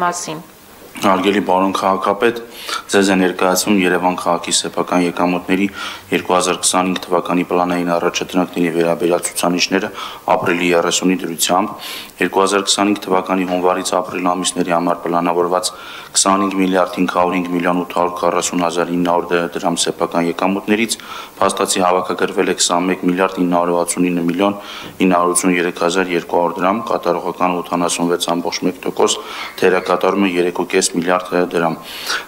մասին։ Հարգելի պարոն քաղաքապետ, ձեզ է ներկայացնում Երևան քաղաքի սեփական եկամուտների 2025 թվականի պլանային առաջադրանքների վերաբերյալ ցուցանիշները ապրիլի 30-ի դրությամբ 2025 թվականի հունվարից ապրիլ ամիսների համար պլանավորված 25 միլիարդ 505 միլիոն 840 հազար 900 դրամ սեփական եկամուտներից փաստացի հավաքագրվել է 21 միլիարդ 969 միլիոն 983 հազար 200 դրամ, կատարողական 86.1%, թերակատարումը 3.5 միլիարդ դրամ։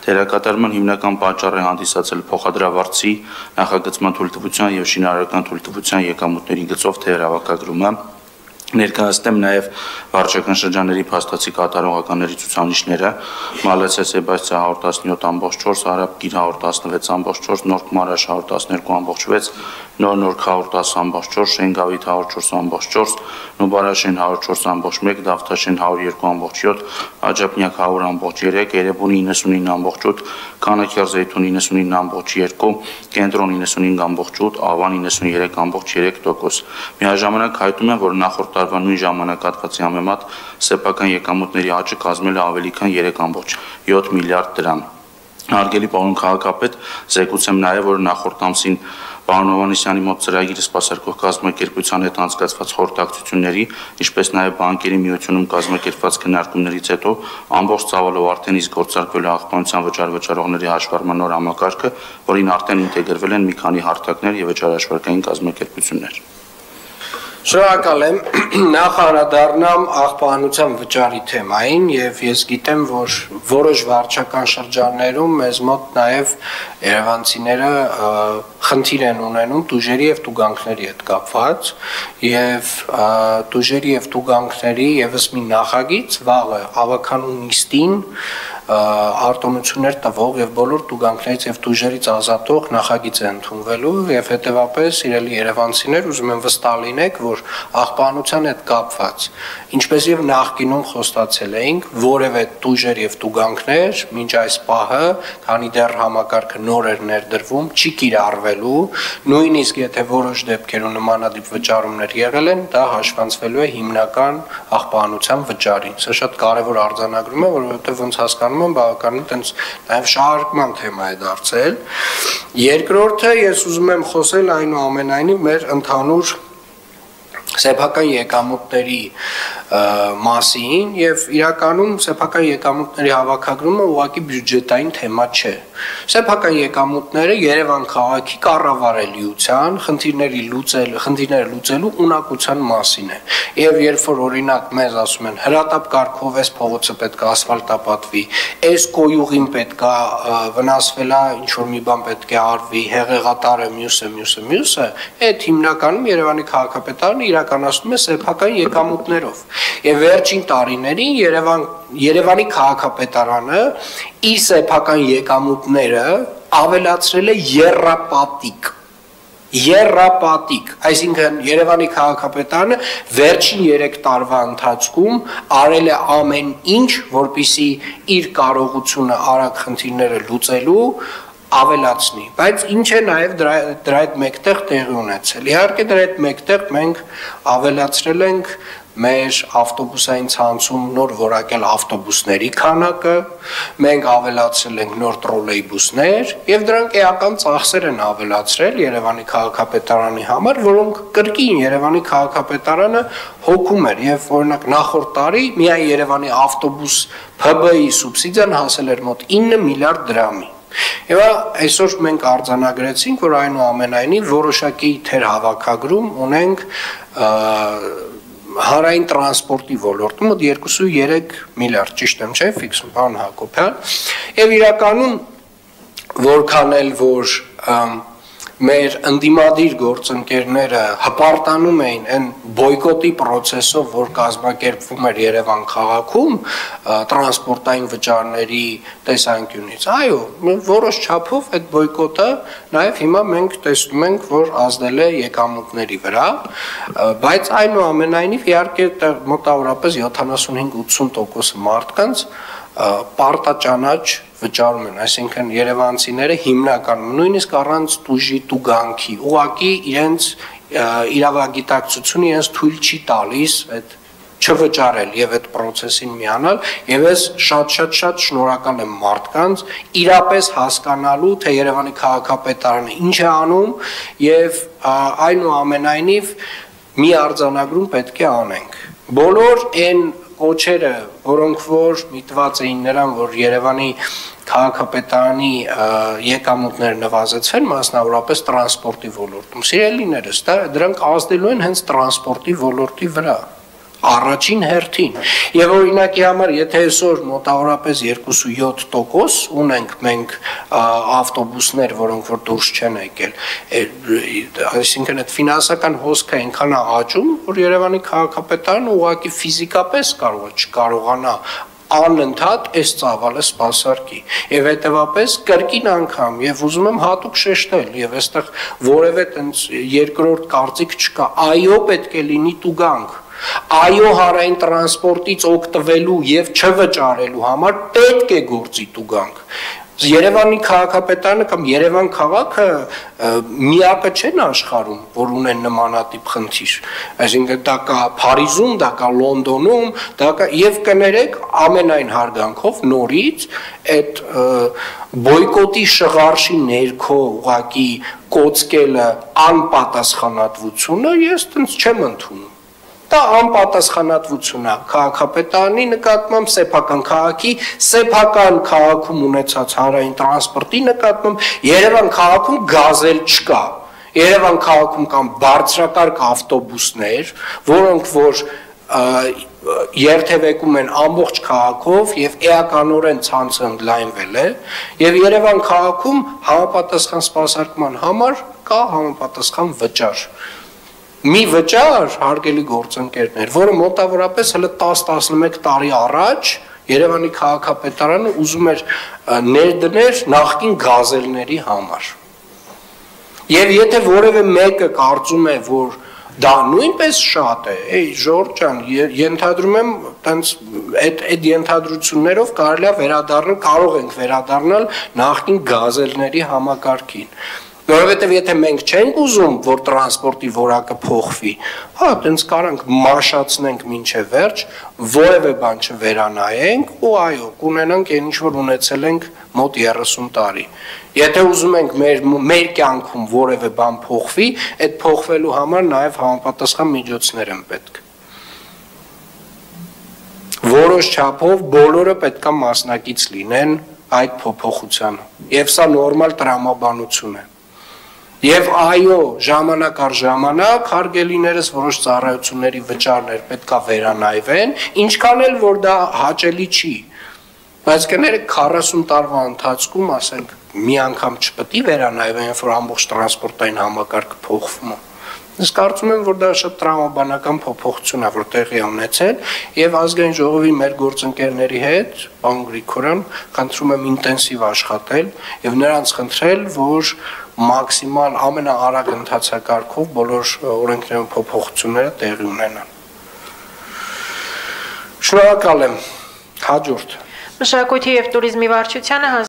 Թերակատարման հիմնական պատճառ է հանդիսացել փոխադրավարձի, նախագծման թույլտվության եւ շինարարական թույլտվության եկամուտների գծով թերհավաքագրումը։ Ներկայացնեմ նաև վարչական շրջանների փաստացի կատարողականների ցուցանիշները՝ Մալացիա Սեբաստիա 117.4, Արաբկիր 116.4, Նոր Մարաշ 112.6, Նոր 110.4, Շենգավիթ 104.4, Նուբարաշեն 104.1, Դավթաշեն 102.7, Աջափնյակ 100.3, Երևանի 99.8, Կանաքյար Զեյթուն 99.2, Կենտրոն 95.8, Ավան 93.3%։ Միաժամանակ հայտնում եմ, որ նախորդ տարվա նույն ժամանակահատվածի համեմատ սեփական եկամուտների աճը կազմել է ավելի քան 3.7 միլիարդ դրամ։ Հարգելի պարոն քաղաքապետ, զեկուցեմ նաև, որ նախորդ ամսին պարոն Հովհաննիսյանի մոտ ծրագիրը սպասարկող կազմակերպության հետ անցկացված խորհրդակցությունների, ինչպես նաև բանկերի միությունում կազմակերպված քննարկումներից հետո ամբողջ ծավալով արդեն իսկ գործարկվել է աղբանության վճարվճարողների հաշվառման նոր համակարգը, որին արդեն ինտեգրվել են մի քանի հարթակներ եւ վճարաշվարկային կազմակերպություններ։ Շնորհակալ եմ, նախ անդրադառնամ աղբանության վճարի թեմային եւ ես գիտեմ, որ որոշ վարչական շրջաններում մեզ մոտ նաեւ երևանցիները խնդիր են ունենում տուժերի եւ տուգանքների հետ կապված եւ տուժերի եւ տուգանքների եւս մի նախագիծ վաղը ավականու նիստին արտոնություններ տվող եւ բոլոր տուգանքներից եւ տուժերից ազատող նախագիծ է ընդունվելու եւ հետեւապես իրելի երևանցիներ ուզում եմ վստահ լինեք, որ աղբանության հետ կապված ինչպես եւ նախկինում խոստացել էինք, որևէ տուժեր եւ տուգանքներ մինչ այս պահը, քանի դեռ համակարգը նոր էր ներդրվում, չի կիրառվելու, նույնիսկ եթե որոշ դեպքերում նմանատիպ վճարումներ եղել են, դա հաշվանցվելու է հիմնական աղբանության վճարին։ Սա շատ կարեւոր արձանագրում է, որովհետեւ ոնց հասկանում եմ, բավականին տենց նաեւ շահարկման թեմա է դարձել։ Երկրորդը ես ուզում եմ խոսել այնուամենայնիվ մեր ընդհանուր սեփական եկամուտների մասին եւ իրականում սեփական եկամուտների հավաքագրումը ուղղակի բյուջետային թեմա չէ։ Սեփական եկամուտները Երևան քաղաքի կառավարելիության խնդիրները լուծելու ունակության մասին է։ Եվ երբ որ օրինակ մեզ ասում են հրատապ կարգով էս փողոցը պետք է ասֆալտապատվի, էս կոյուղին պետք է վնասվելա, ինչ որ մի բան պետք է արվի, հեղեղատարը մյուսը, այդ հիմնականում Երևանի քաղաքապետարանը իրականացնում է սեփական եկամուտներով։ Եվ վերջին տարիներին Երևանի քաղաքապետարանը իր սեփական եկամուտները ավելացրել է եռապատիկ, այսինքն Երևանի քաղաքապետարանը վերջին 3 տարվա ընթացքում արել է ամեն ինչ, որպեսզի իր կարողությունը արագ խնդիրները լուծելու ավելացնի, բայց ինչ է նաև դրա հետ մեկտեղ տեղի ունեցել։ Իհարկե դրա հետ մեկտեղ մենք ավելացրել ենք մեր ավտոբուսային ցանցում նոր որակյալ ավտոբուսների քանակը, մենք ավելացրել ենք նոր տրոլեյբուսներ եւ դրանք էական ծախսեր են ավելացրել Երևանի քաղաքապետարանի համար, որոնք կրկին Երևանի քաղաքապետարանը հոգում էր եւ օրինակ նախորդ տարի միայն Երևանի ավտոբուս ՓԲ-ի սուբսիդիան հասել էր մոտ 9 միլիարդ դրամի։ Եվ այսօր մենք արձանագրեցինք, որ այնուամենայնիվ որոշակի թերհավաքագրում ունենք հանրային տրանսպորտի ոլորտում մոտ 2.3 միլիարդ, ճիշտ եմ, չէ՞, ֆիքսում, պարոն Հակոբյան։ Եվ իրականում որքան էլ որ մեր ընդդիմադիր գործընկերները հպարտանում էին այն բոյկոտի process-ով, որ կազմակերպվում էր Երևան քաղաքում տրանսպորտային վճարների տեսանկյունից։ Այո, որոշ չափով այդ բոյկոտը նաև հիմա մենք տեսնում ենք, որ ազդել է եկամուտների վրա, բայց այնուամենայնիվ իհարկե մոտավորապես 75-80% մարդկանց պարտաճանաչ վճարում են, այսինքն երևանցիները հիմնականում նույնիսկ առանց տուժի տուգանքի, ուղղակի իրենց իրավագիտակցությունը իրենց թույլ չի տալիս այդ չվճարել եւ այդ process-ին միանալ եւ ես շատ շնորհակալ եմ մարդկանց իրապես հասկանալու թե Երևանի քաղաքապետարանը ինչ է անում եւ այնուամենայնիվ մի արձանագրում պետք է անենք բոլոր այն կոչերը, որոնք որ միտված էին նրան, որ Երևանի քաղաքապետարանի եկամուտները նվազեցվեն, մասնավորապես տրանսպորտի ոլորտում։ Սիրելիներս, դրանք ազդելու են հենց տրանսպորտի ոլորտի վրա։ Առաջին հերթին։ Եվ օրինակի համար, եթե այսօր մոտավորապես 2.7% ունենք մենք ավտոբուսներ, որոնք որ դուրս չեն եկել, այսինքն այդ ֆինանսական հոսքը այնքան է աճում, որ Երևանի քաղաքապետարանը ուղղակի ֆիզիկապես կարող է չկարողանա անընդհատ այս ծավալը սպասարկի եւ հետեւապես կրկին անգամ եւ ուզում եմ հատուկ շեշտել եւ այստեղ որևէ տենց երկրորդ կարծիք չկա այո պետք է լինի տուգանք այո հարային տրանսպորտից օգտվելու եւ չվճարելու համար պետք է գործի տուգանք Երևանի քաղաքապետարանը կամ Երևան քաղաքը միակը չեն աշխարհում, որ ունեն նմանատիպ խնդիր։ Այսինքն դա կա Փարիզում, դա կա Լոնդոնում, դա կա եւ կներեք ամենայն հարգանքով նորից այդ բոյկոտի շղարշի ներքո ուղակի կոծկելը անպատասխանատվությունը ես տենց չեմ ընդունում։ Դա անպատասխանատվություն է քաղաքապետարանի նկատմամբ սեփական քաղաքի սեփական քաղաքում ունեցած հանրային տրանսպորտի նկատմամբ Երևան քաղաքում գազել չկա Երևան քաղաքում կան բարձրակարգ ավտոբուսներ որոնք որ երթևեկում են ամբողջ քաղաքով եւ էականորեն ցանցը ընդլայնվել է եւ Երևան քաղաքում համապատասխան սպասարկման համար կա համապատասխան վճար Մի վճար հարգելի գործընկերներ, որը մոտավորապես հələ 10-11 տարի առաջ Երևանի քաղաքապետարանը ուզում էր ներդներ նախկին գազելների համար։ Եվ եթե որևէ մեկը կարծում է, որ դա նույնպես շատ է, Ժորժ ջան, ենթադրում եմ, տենց այդ ենթադրություններով կարելի է վերադառնալ, կարող ենք վերադառնալ նախկին գազելների համակարգին։ Որովհետև եթե մենք չենք ուզում, որ տրանսպորտի որակը փոխվի, հա, տենց կարանք մաշացնենք մինչև վերջ, որևէ բան չվերանայենք ու այո, կունենանք այն ինչ որ ունեցել ենք մոտ 30 տարի։ Եթե ուզում ենք մեր կյանքում որևէ բան փոխվի, այդ փոխվելու համար նաև համապատասխան միջոցներ են պետք։ Որոշ չափով բոլորը պետք է մասնակից լինեն այդ փոփոխությանը։ Եվ սա նորմալ տրամաբանություն է։ Եվ այո, ժամանակ առ ժամանակ հարգելիներս որոշ ծառայությունների վճարներ պետք է վերանայվեն, ինչքան էլ որ դա հաճելի չի։ Բայց կներեք 40 տարվա ընթացքում, ասենք, մի անգամ չպետք է վերանայվեն, երբ որ ամբողջ տրանսպորտային համակարգը փոխվում է։ Ես կարծում եմ, որ դա շատ տրամաբանական փոփոխություն է, որ տեղի է ունեցել, եւ ազգային ժողովի մեր գործընկերների հետ, պարոն Գրիգորյան, խնդրում եմ ինտենսիվ աշխատել եւ նրանց խնդրել, որ մաքսիմալ ամենաարագ ընթացակարգով բոլոր օրենքներում փոփոխությունները տեղի ունենան։ Շնորհակալ եմ։ Հաջորդ։ Մշակույթի եւ տուրիզմի վարչությանը